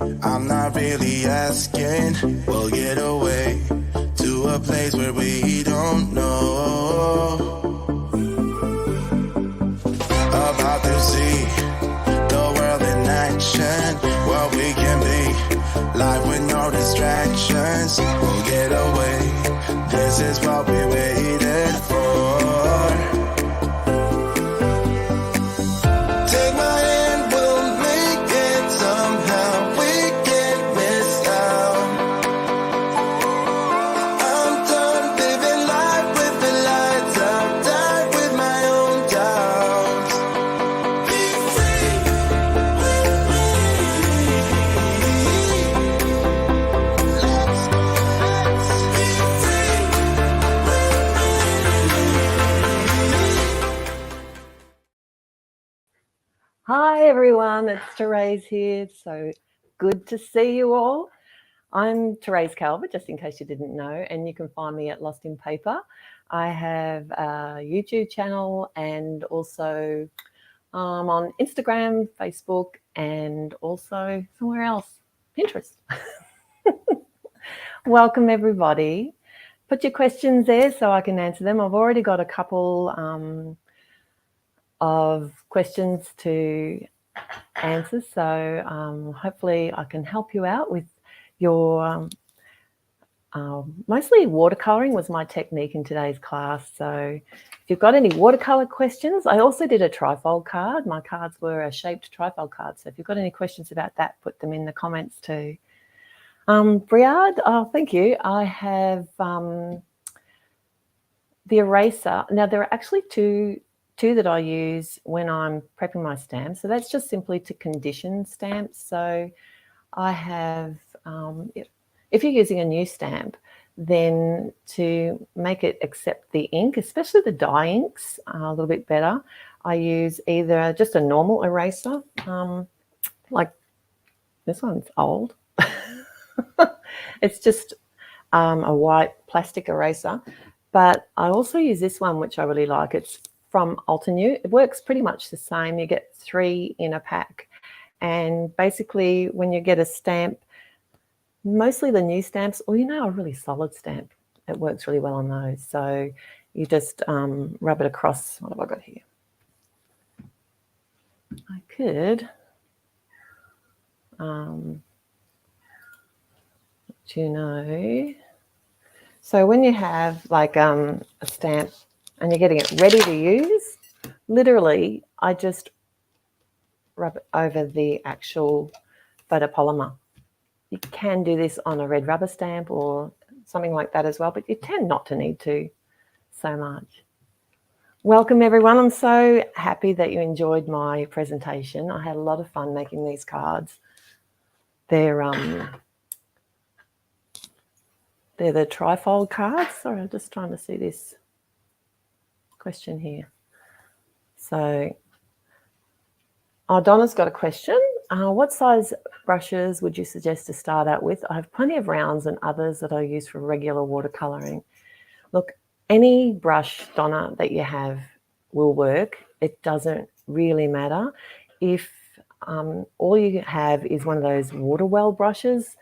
I'm not really asking. We'll get away to a place where we don't know. About to see the world in action, what we can be, life with no distractions. We'll get away, this is what we waited for. Take my hand, we'll make it somehow. We can't miss out. I'm done living life with the lights out, died with my own doubts. Be free with me. Let's be free with me. Hi everyone, it's Therese here. So good to see you all. I'm Therese Calvird, just in case you didn't know, and you can find me at Lost in Paper. I have a YouTube channel and also on Instagram, Facebook, and also somewhere else, Pinterest. Welcome everybody. Put your questions there so I can answer them. I've already got a couple of questions to answer, so hopefully I can help you out with your mostly watercoloring was my technique in today's class. So if you've got any watercolor questions, I also did a trifold card. My cards were a shaped trifold card, so if you've got any questions about that, put them in the comments too. Briard, oh thank you. I have the eraser. Now there are actually two that I use when I'm prepping my stamps. So that's just simply to condition stamps. So I have, if you're using a new stamp, then to make it accept the ink, especially the dye inks, a little bit better, I use either just a normal eraser, like this one's old. It's just a white plastic eraser. But I also use this one, which I really like. It's from Altenew. It works pretty much the same. You get 3 in a pack. And basically when you get a stamp, mostly the new stamps, or a really solid stamp, it works really well on those. So you just rub it across. What have I got here? I could so when you have like a stamp and you're getting it ready to use, literally I just rub it over the actual photopolymer. You can do this on a red rubber stamp or something like that as well, but you tend not to need to so much. Welcome everyone. I'm so happy that you enjoyed my presentation. I had a lot of fun making these cards. They're the trifold cards. Sorry, I'm just trying to see this question here. So, Donna's got a question. What size brushes would you suggest to start out with? I have plenty of rounds and others that I use for regular watercolouring. Look, any brush, Donna, that you have will work. It doesn't really matter. If all you have is one of those water well brushes,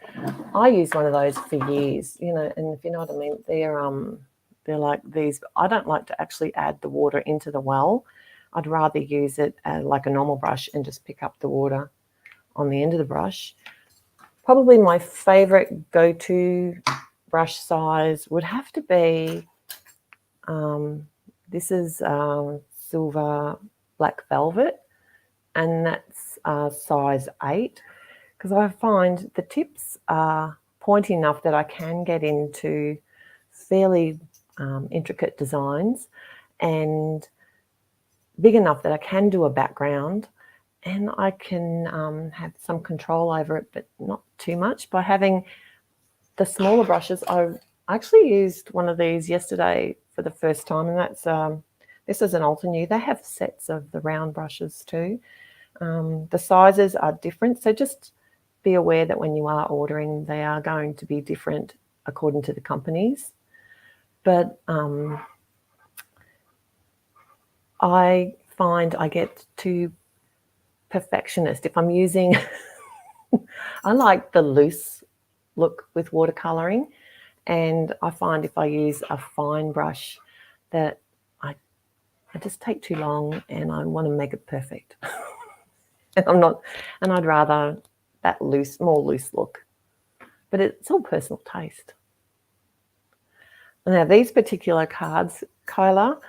I used one of those for years, and if you know what I mean, they're like these. I don't like to actually add the water into the well. I'd rather use it like a normal brush and just pick up the water on the end of the brush. Probably my favorite go-to brush size would have to be, this is Silver Black Velvet, and that's size 8, because I find the tips are pointy enough that I can get into fairly intricate designs, and big enough that I can do a background and I can have some control over it, but not too much. By having the smaller brushes, I actually used one of these yesterday for the first time, and that's this is an Altenew. They have sets of the round brushes too. The sizes are different, so just be aware that when you are ordering, they are going to be different according to the companies. But I find I get too perfectionist if I'm using I like the loose look with watercolouring, and I find if I use a fine brush that I just take too long and I want to make it perfect. And I'd rather that more loose look. But it's all personal taste. Now, these particular cards, Kyla,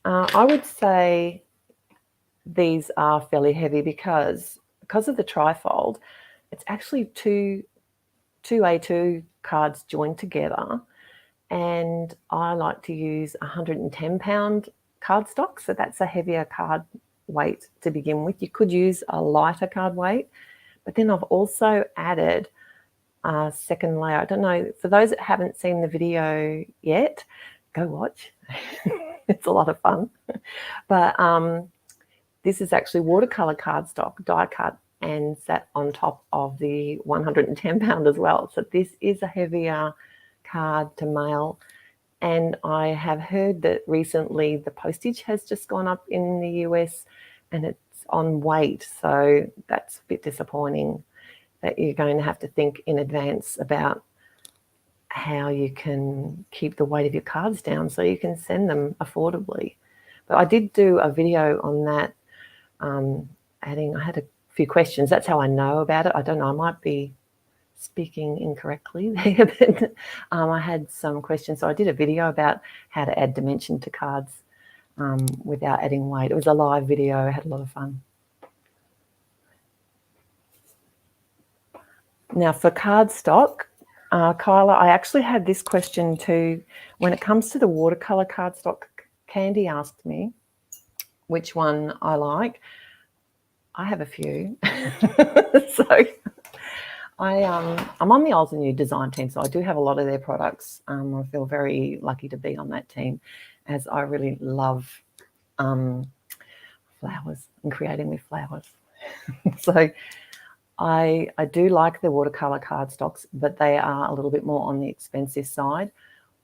I would say these are fairly heavy because of the trifold. It's actually two A2 cards joined together, and I like to use 110-pound cardstock, so that's a heavier card weight to begin with. You could use a lighter card weight, but then I've also added a second layer. I don't know, for those that haven't seen the video yet, go watch. It's a lot of fun. But this is actually watercolor cardstock, die cut, and sat on top of the 110-pound as well. So this is a heavier card to mail. And I have heard that recently the postage has just gone up in the US and it's on weight. So that's a bit disappointing that you're going to have to think in advance about how you can keep the weight of your cards down so you can send them affordably. But I did do a video on that. I had a few questions. That's how I know about it. I don't know, I might be speaking incorrectly there, but I had some questions. So I did a video about how to add dimension to cards without adding weight. It was a live video. I had a lot of fun. Now for cardstock, Kyla, I actually had this question too. When it comes to the watercolor cardstock, Candy asked me which one I like. I have a few. So I'm on the Oz and New design team, so I do have a lot of their products. I feel very lucky to be on that team, as I really love flowers and creating with flowers. So I do like the watercolor cardstocks, but they are a little bit more on the expensive side.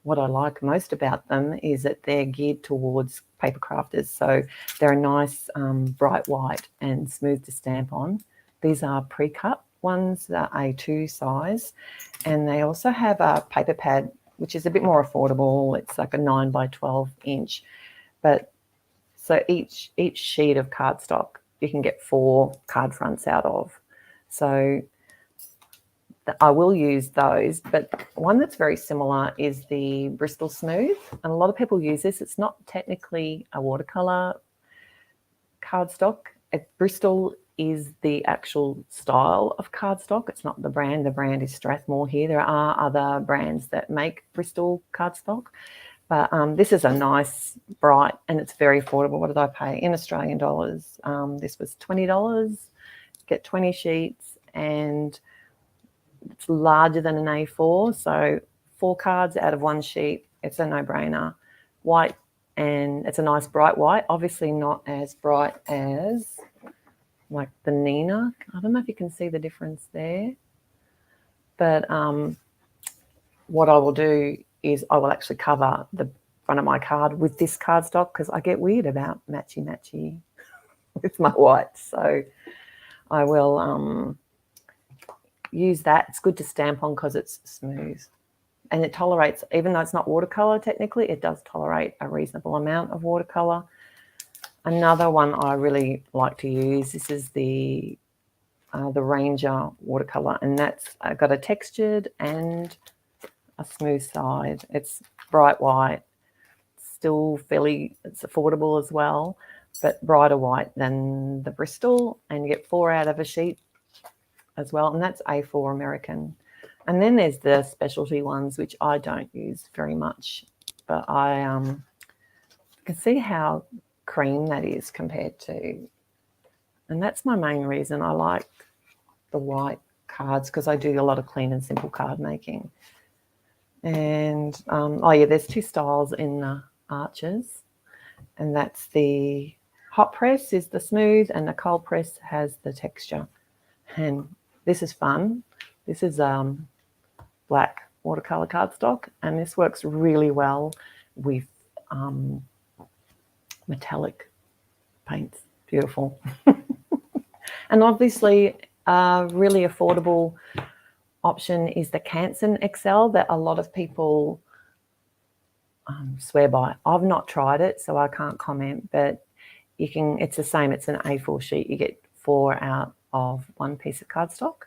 What I like most about them is that they're geared towards paper crafters. So they're a nice bright white and smooth to stamp on. These are pre-cut ones, that A2 size, and they also have a paper pad, which is a bit more affordable. It's like a 9 by 12 inch. But so each sheet of cardstock you can get 4 card fronts out of. So I will use those, but one that's very similar is the Bristol Smooth, and a lot of people use this. It's not technically a watercolor cardstock. Bristol is the actual style of cardstock. It's not the brand. The brand is Strathmore here. There are other brands that make Bristol cardstock, but this is a nice, bright, and it's very affordable. What did I pay in Australian dollars? This was $20. Get 20 sheets, and it's larger than an A4, so 4 cards out of 1 sheet. It's a no-brainer. White, and it's a nice bright white, obviously not as bright as like the Nina. I don't know if you can see the difference there, but what I will do is I will actually cover the front of my card with this cardstock, because I get weird about matchy with my white. So I will use that. It's good to stamp on because it's smooth, and it tolerates, even though it's not watercolor technically, it does tolerate a reasonable amount of watercolor. Another one I really like to use, this is the Ranger watercolor, and that's got a textured and a smooth side. It's bright white, still fairly, it's affordable as well, but brighter white than the Bristol, and you get 4 out of a sheet as well, and that's A4 American. And then there's the specialty ones, which I don't use very much, but I can see how cream that is compared to, and that's my main reason I like the white cards, because I do a lot of clean and simple card making. And oh yeah, there's 2 styles in the Arches, and that's the hot press is the smooth, and the cold press has the texture. And this is fun. This is black watercolor cardstock, and this works really well with metallic paints. Beautiful. And obviously A really affordable option is the Canson XL that a lot of people swear by. I've not tried it, so I can't comment, but you can. It's the same. It's an A4 sheet. You get 4 out of 1 piece of cardstock,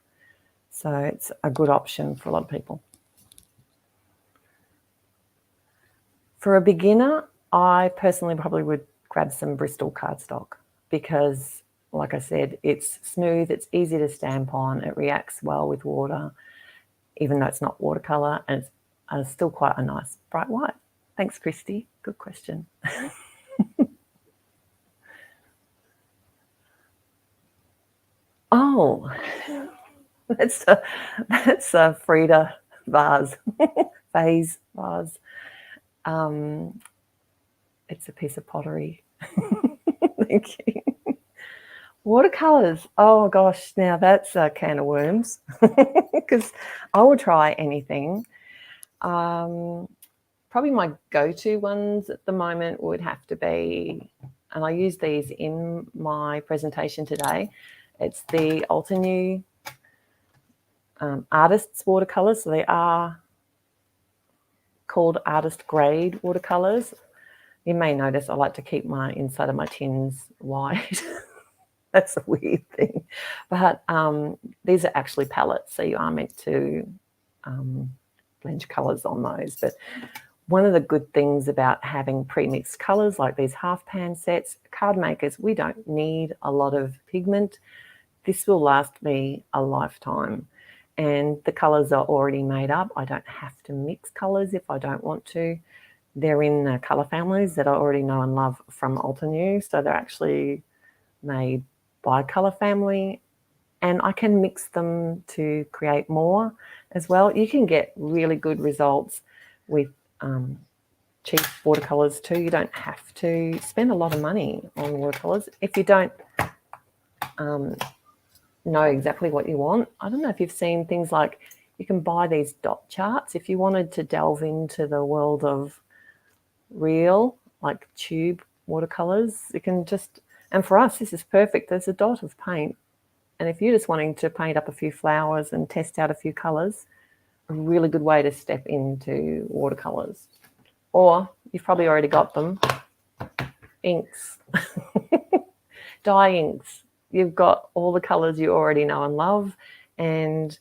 so it's a good option for a lot of people. For a beginner, I personally probably would grab some Bristol cardstock because, like I said, it's smooth, it's easy to stamp on, it reacts well with water, even though it's not watercolor, and it's still quite a nice bright white. Thanks, Christy. Good question. Oh, that's a Frida vase, vase vase. It's a piece of pottery. Thank you. Watercolors. Oh gosh, now that's a can of worms because I will try anything. Probably my go-to ones at the moment would have to be, and I use these in my presentation today, it's the Altenew Artists watercolors. So they are called artist grade watercolors. You may notice I like to keep my inside of my tins wide. That's a weird thing. But these are actually palettes, so you are meant to blend colours on those. But one of the good things about having pre-mixed colours like these half pan sets, card makers, we don't need a lot of pigment. This will last me a lifetime. And the colours are already made up. I don't have to mix colours if I don't want to. They're in colour families that I already know and love from Altenew. So they're actually made by colour family, and I can mix them to create more as well. You can get really good results with cheap watercolors too. You don't have to spend a lot of money on watercolors if you don't know exactly what you want. I don't know if you've seen things like you can buy these dot charts if you wanted to delve into the world of real, like tube watercolors. You can just, and for us this is perfect. There's a dot of paint, and if you're just wanting to paint up a few flowers and test out a few colors, a really good way to step into watercolors. Or you've probably already got them, inks, dye inks. You've got all the colors you already know and love, and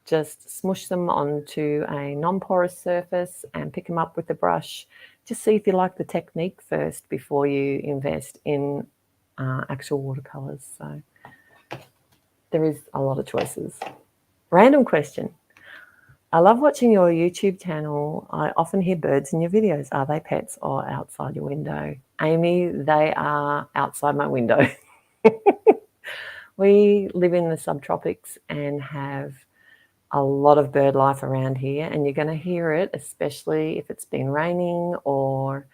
just smush them onto a non-porous surface and pick them up with the brush. Just see if you like the technique first before you invest in actual watercolors. So there is a lot of choices. Random question. I love watching your YouTube channel. I often hear birds in your videos. Are they pets or outside your window? Amy, they are outside my window. We live in the subtropics and have a lot of bird life around here, and you're going to hear it, especially if it's been raining or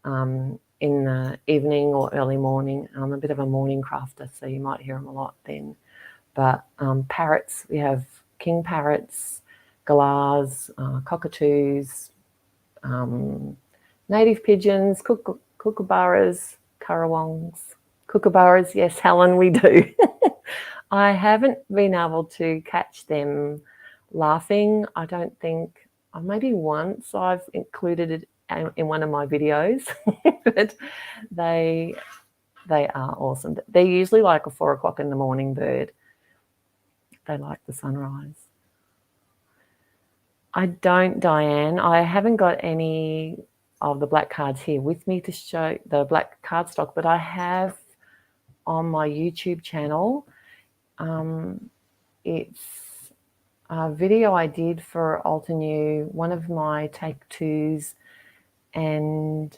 in the evening or early morning. I'm a bit of a morning crafter, so you might hear them a lot then. But parrots, we have king parrots, galahs, cockatoos, native pigeons, kookaburras, currawongs. Kookaburras, yes, Helen, we do. I haven't been able to catch them laughing. I don't think, maybe once I've included it in one of my videos, but they are awesome. They're usually like a 4 o'clock in the morning bird. They like the sunrise. I don't, Diane. I haven't got any of the black cards here with me to show the black cardstock, but I have on my YouTube channel. It's a video I did for Altenew, one of my take twos, and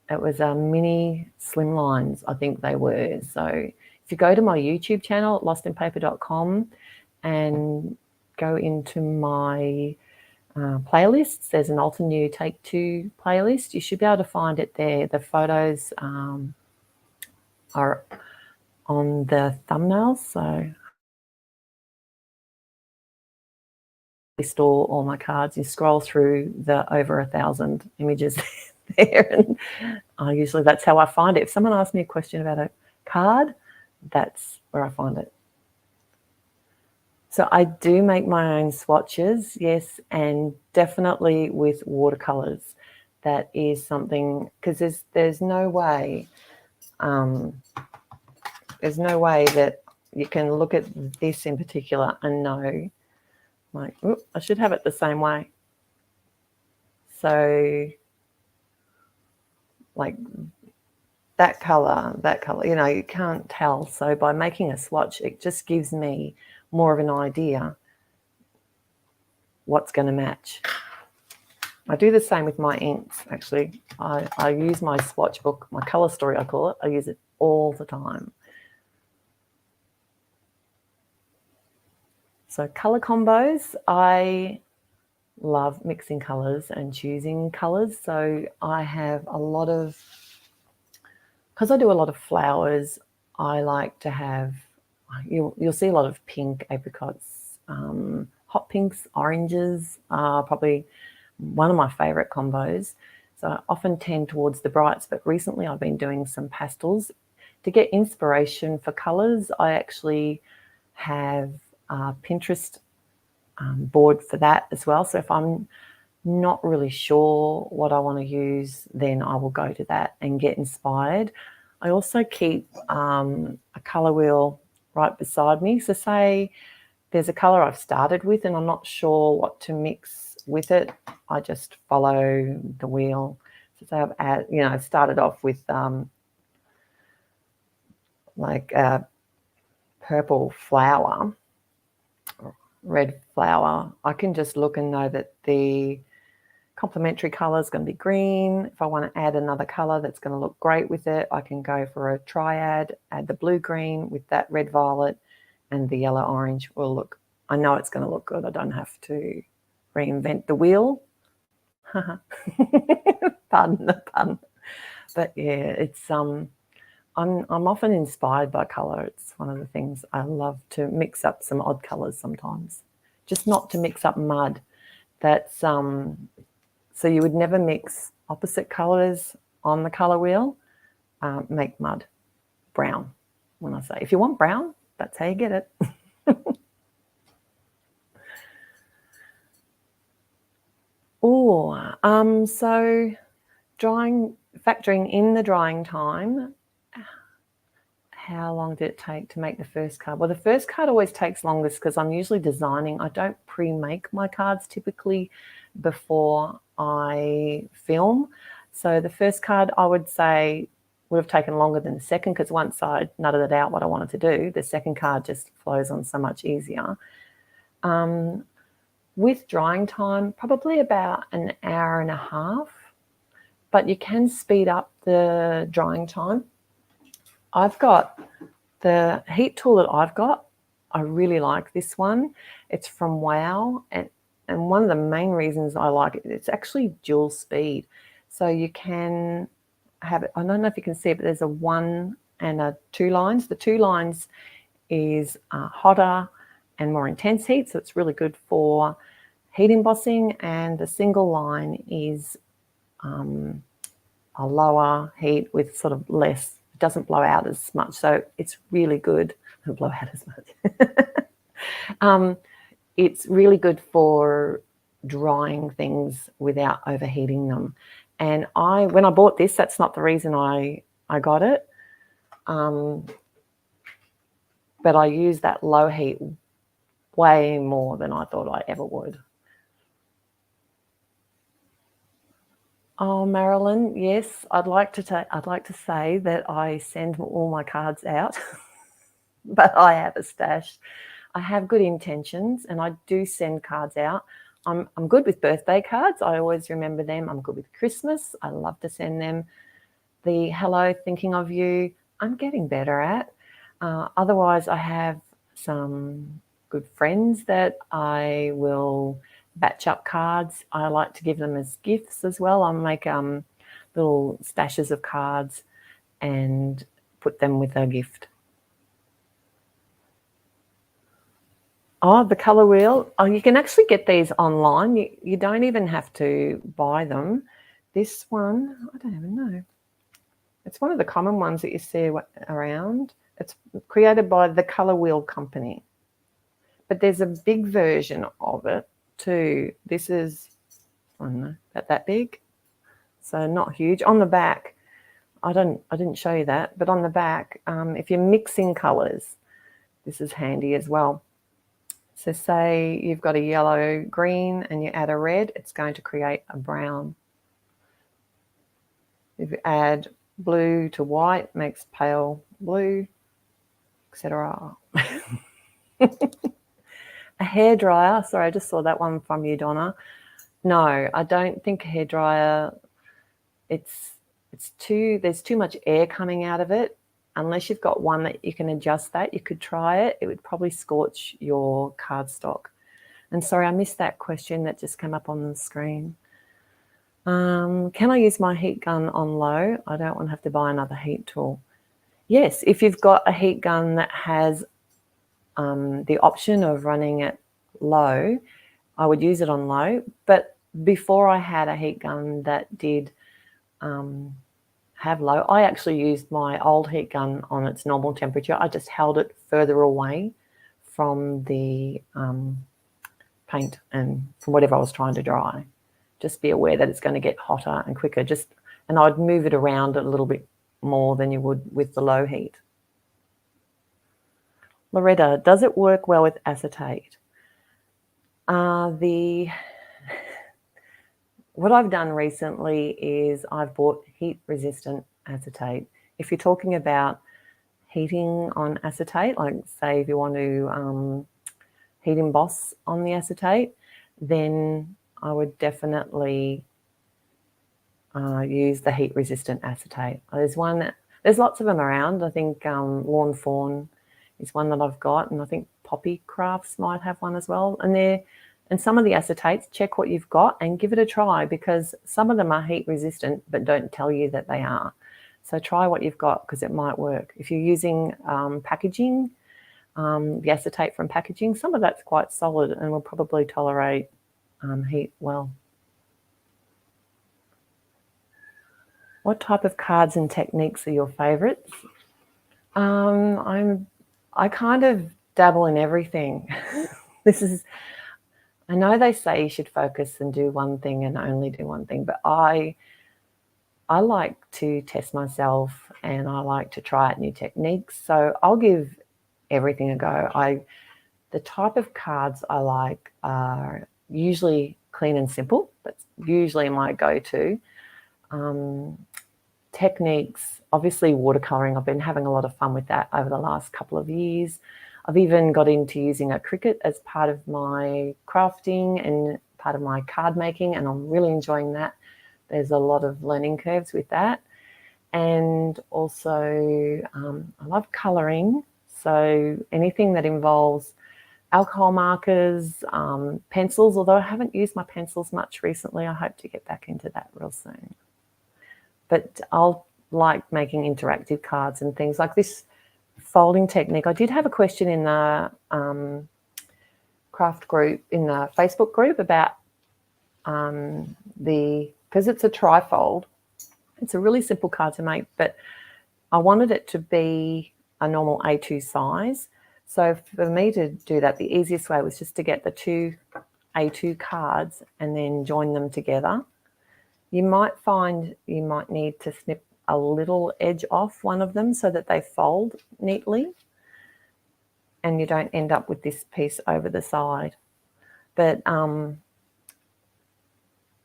it was a mini slimlines, I think they were. So if you go to my YouTube channel, lostinpaper.com, and go into my playlists, there's an Altenew take two playlist. You should be able to find it there. The photos are on the thumbnails, so I store all my cards. You scroll through the over 1,000 images there, and usually that's how I find it. If someone asks me a question about a card, that's where I find it. So I do make my own swatches, yes, and definitely with watercolors. That is something, because there's no way that you can look at this in particular and know, like, oops, I should have it the same way. So like that color, you know, you can't tell. So by making a swatch, it just gives me more of an idea what's going to match. I do the same with my inks, actually. I use my swatch book, my color story, I call it. I use it all the time. So color combos, I love mixing colors and choosing colors. So I have a lot of, because I do a lot of flowers, I like to have, you'll see a lot of pink, apricots, hot pinks, oranges are probably one of my favorite combos. So I often tend towards the brights, but recently I've been doing some pastels. To get inspiration for colors, I actually have a Pinterest board for that as well. So if I'm not really sure what I want to use, then I will go to that and get inspired. I also keep a color wheel right beside me. So say there's a color I've started with and I'm not sure what to mix with it, I just follow the wheel. So say I've started off with like a purple flower, red flower. I can just look and know that the complementary color is going to be green. If I want to add another color that's going to look great with it, I can go for a triad, add the blue green with that red violet, and the yellow orange will look, I know it's going to look good. I don't have to reinvent the wheel. Pardon the pun. But yeah, it's I'm often inspired by color. It's one of the things I love, to mix up some odd colors sometimes. Just not to mix up mud. That's so you would never mix opposite colors on the color wheel. Make mud brown. When I say, if you want brown, that's how you get it. So factoring in the drying time, how long did it take to make the first card? Well, the first card always takes longest because I'm usually designing. I don't pre-make my cards typically before I film. So the first card, I would say, would have taken longer than the second, because once I nutted it out what I wanted to do, the second card just flows on so much easier. With drying time, probably about an hour and a half, but you can speed up the drying time. I've got the heat tool that I've got. I really like this one. It's from Wow, and one of the main reasons I like it, it's actually dual speed. So you can have it, I don't know if you can see it, but there's a 1 and a 2 lines. The 2 lines is hotter and more intense heat, so it's really good for heat embossing, and the single line is a lower heat with sort of less, it doesn't blow out as much, so it's really good. It'll blow out as much. It's really good for drying things without overheating them. And when I bought this, that's not the reason I got it. But I use that low heat way more than I thought I ever would. Oh, Marilyn, yes, I'd like to say that I send all my cards out, but I have a stash. I have good intentions, and I do send cards out. I'm good with birthday cards. I always remember them. I'm good with Christmas. I love to send them. The hello, thinking of you, I'm getting better at. Otherwise, I have some good friends that I will batch up cards. I like to give them as gifts as well. I make little stashes of cards and put them with a gift. Oh, the color wheel. Oh, you can actually get these online. You don't even have to buy them. This one, I don't even know. It's one of the common ones that you see around. It's created by the Color Wheel Company. but there's a big version of it too. This is, I don't know, about that big, so not huge. On the back, I didn't show you that, but on the back, if you're mixing colours, this is handy as well. So say you've got a yellow green and you add a red, it's going to create a brown. If you add blue to white, makes pale blue, etc. A hairdryer, sorry, I just saw that one from you, Donna. No, I don't think a hairdryer, there's too much air coming out of it. Unless you've got one that you can adjust that, you could try it. It would probably scorch your cardstock. And sorry, I missed that question that just came up on the screen. Can I use my heat gun on low? I don't want to have to buy another heat tool. Yes, if you've got a heat gun that has the option of running it low, I would use it on low. But before I had a heat gun that did have low, I actually used my old heat gun on its normal temperature. I just held it further away from the paint and from whatever I was trying to dry. Just be aware that it's going to get hotter and quicker. And I'd move it around a little bit more than you would with the low heat. Loretta, does it work well with acetate? What I've done recently is I've bought heat-resistant acetate. If you're talking about heating on acetate, like say if you want to heat emboss on the acetate, then I would definitely use the heat-resistant acetate. There's lots of them around. I think Lawn Fawn is one that I've got, and I think Poppy Crafts might have one as well. And some of the acetates, check what you've got and give it a try, because some of them are heat resistant but don't tell you that they are. So try what you've got, because it might work. If you're using packaging, the acetate from packaging, some of that's quite solid and will probably tolerate heat well. What type of cards and techniques are your favourites? I kind of dabble in everything. I know they say you should focus and do one thing and only do one thing, but I like to test myself and I like to try out new techniques. So I'll give everything a go. The type of cards I like are usually clean and simple. That's usually my go-to. Techniques, obviously watercoloring. I've been having a lot of fun with that over the last couple of years. I've even got into using a Cricut as part of my crafting and part of my card making, and I'm really enjoying that. There's a lot of learning curves with that. And also I love colouring. So anything that involves alcohol markers, pencils, although I haven't used my pencils much recently. I hope to get back into that real soon. But I'll like making interactive cards and things like this folding technique. I did have a question in the craft group, in the Facebook group, about because it's a trifold. It's a really simple card to make, but I wanted it to be a normal A2 size. So for me to do that, the easiest way was just to get the two A2 cards and then join them together. You might find you might need to snip a little edge off one of them so that they fold neatly and you don't end up with this piece over the side. But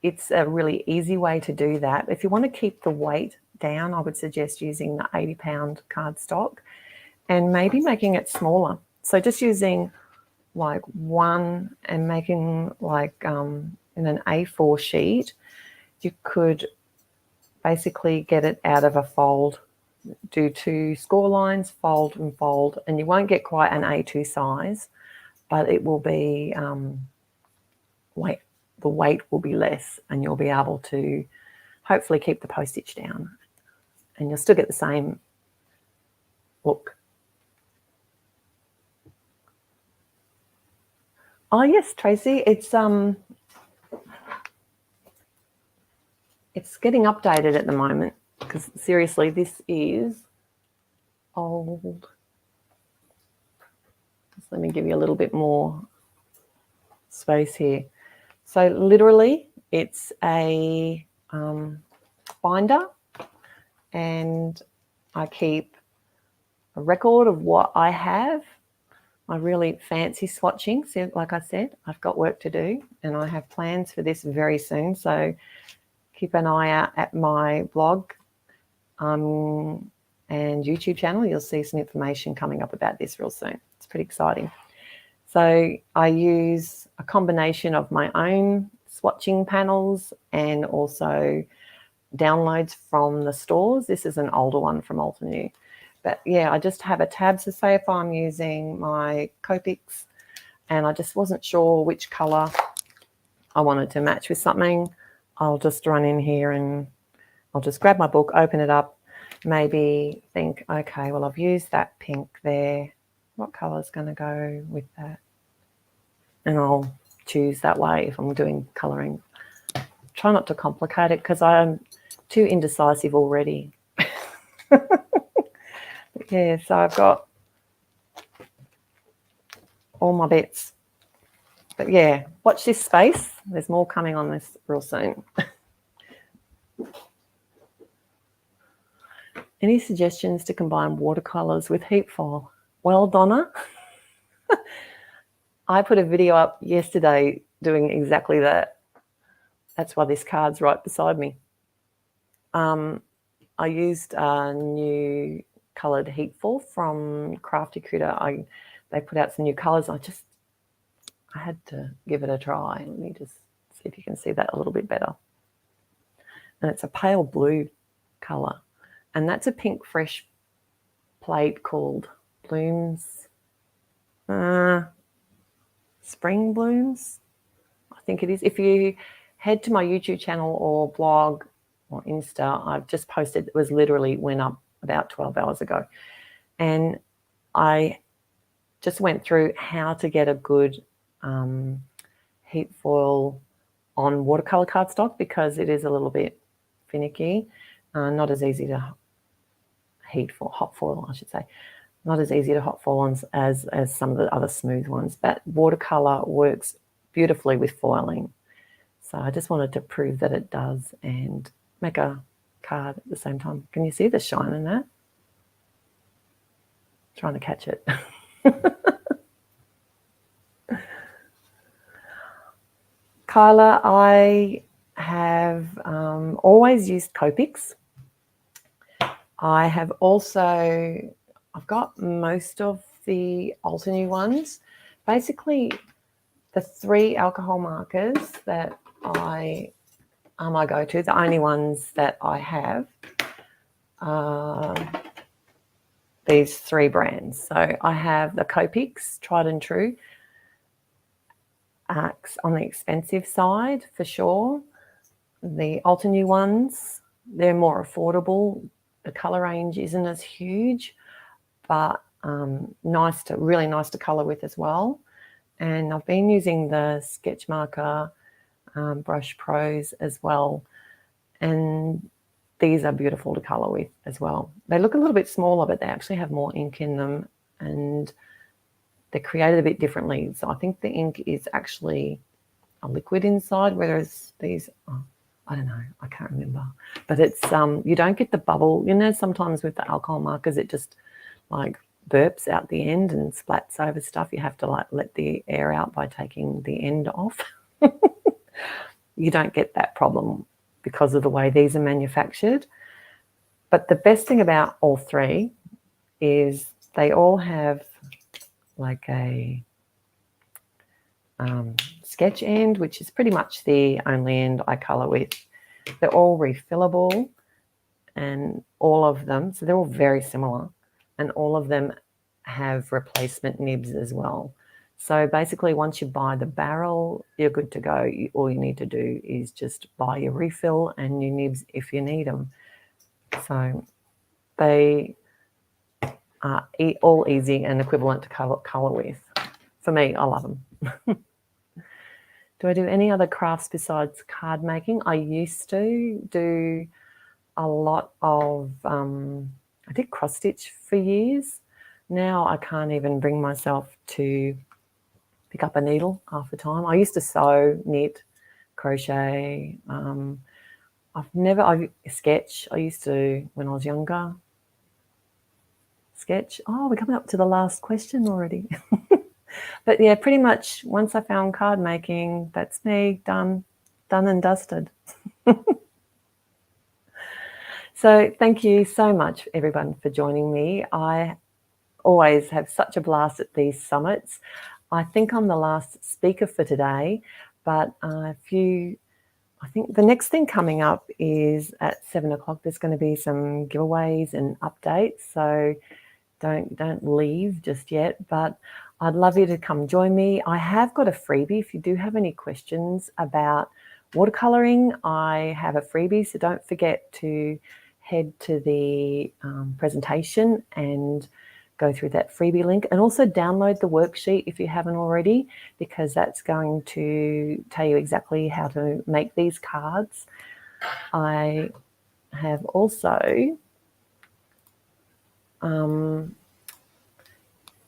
it's a really easy way to do that. If you want to keep the weight down, I would suggest using the 80-pound cardstock and maybe making it smaller. So just using like one and making like in an A4 sheet, you could basically get it out of a fold, do two score lines, fold and fold, and you won't get quite an A2 size, but it will be the weight will be less, and you'll be able to hopefully keep the postage down, and you'll still get the same look. Oh yes, Tracy, it's getting updated at the moment, because seriously, this is old. Just let me give you a little bit more space here. So literally it's a binder, and I keep a record of what I have. My really fancy swatching. So like I said, I've got work to do and I have plans for this very soon. So keep an eye out at my blog and YouTube channel. You'll see some information coming up about this real soon. It's pretty exciting. So I use a combination of my own swatching panels and also downloads from the stores. This is an older one from Old and New. But yeah, I just have a tab. So say if I'm using my Copics and I just wasn't sure which color I wanted to match with something, I'll just run in here and I'll just grab my book, open it up, maybe think, okay, well, I've used that pink there. What color is going to go with that? And I'll choose that way if I'm doing coloring. Try not to complicate it because I'm too indecisive already. Yeah, so I've got all my bits. But yeah, watch this space. There's more coming on this real soon. Any suggestions to combine watercolors with heat foil? Well, Donna, I put a video up yesterday doing exactly that. That's why this card's right beside me. I used a new coloured heat foil from Crafty Critter. They put out some new colours. I had to give it a try. Let me just see if you can see that a little bit better. And it's a pale blue colour. And that's a pink fresh plate called Blooms. Spring Blooms, I think it is. If you head to my YouTube channel or blog or Insta, I've just posted, it was literally went up about 12 hours ago. And I just went through how to get a good heat foil on watercolor cardstock because it is a little bit finicky, not as easy to hot foil, I should say. Not as easy to hot foil on as some of the other smooth ones, but watercolor works beautifully with foiling. So I just wanted to prove that it does and make a card at the same time. Can you see the shine in that? Trying to catch it. Kyla, I have always used Copics. I have also, I've got most of the alternate ones. Basically, the 3 alcohol markers that I go to, the only ones that I have are these 3 brands. So I have the Copics, tried and true, on the expensive side for sure. The alternate ones, they're more affordable. The color range isn't as huge, but really nice to color with as well. And I've been using the Sketch Marker Brush Pros as well. And these are beautiful to color with as well. They look a little bit smaller, but they actually have more ink in them and they're created a bit differently. So I think the ink is actually a liquid inside, whereas these, I don't know, I can't remember. But it's, you don't get the bubble. You know, sometimes with the alcohol markers, it just like burps out the end and splats over stuff. You have to like let the air out by taking the end off. You don't get that problem because of the way these are manufactured. But the best thing about all 3 is they all have like a sketch end, which is pretty much the only end I color with. They're all refillable and all of them, so they're all very similar, and all of them have replacement nibs as well. So basically once you buy the barrel, you're good to go. All you need to do is just buy your refill and new nibs if you need them. So they are all easy and equivalent to color with. For me, I love them. Do I do any other crafts besides card making? I used to do a lot of, I did cross stitch for years. Now I can't even bring myself to pick up a needle half the time. I used to sew, knit, crochet. I sketch. I used to when I was younger. Sketch. Oh, we're coming up to the last question already. But yeah, pretty much once I found card making, that's me, done and dusted. So thank you so much, everyone, for joining me. I always have such a blast at these summits. I think I'm the last speaker for today, but I think the next thing coming up is at 7 o'clock. There's going to be some giveaways and updates, so don't leave just yet. But I'd love you to come join me. I have got a freebie. If you do have any questions about watercoloring, I have a freebie, so don't forget to head to the presentation and go through that freebie link, and also download the worksheet if you haven't already, because that's going to tell you exactly how to make these cards. I have also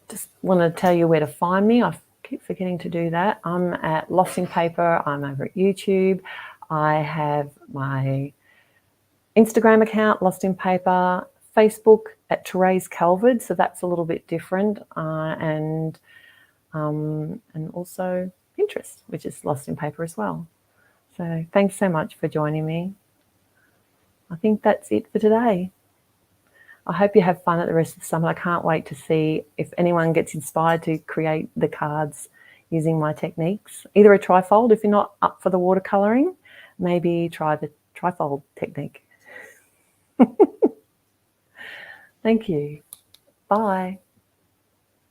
just want to tell you where to find me. I keep forgetting to do that. I'm at Lost in Paper. I'm over at YouTube. I have my Instagram account, Lost in Paper, Facebook at Therese Calvird, so that's a little bit different, and also Pinterest, which is Lost in Paper as well. So thanks so much for joining me. I think that's it for today. I hope you have fun at the rest of the summer. I can't wait to see if anyone gets inspired to create the cards using my techniques. Either a trifold, if you're not up for the watercolouring, maybe try the trifold technique. Thank you. Bye.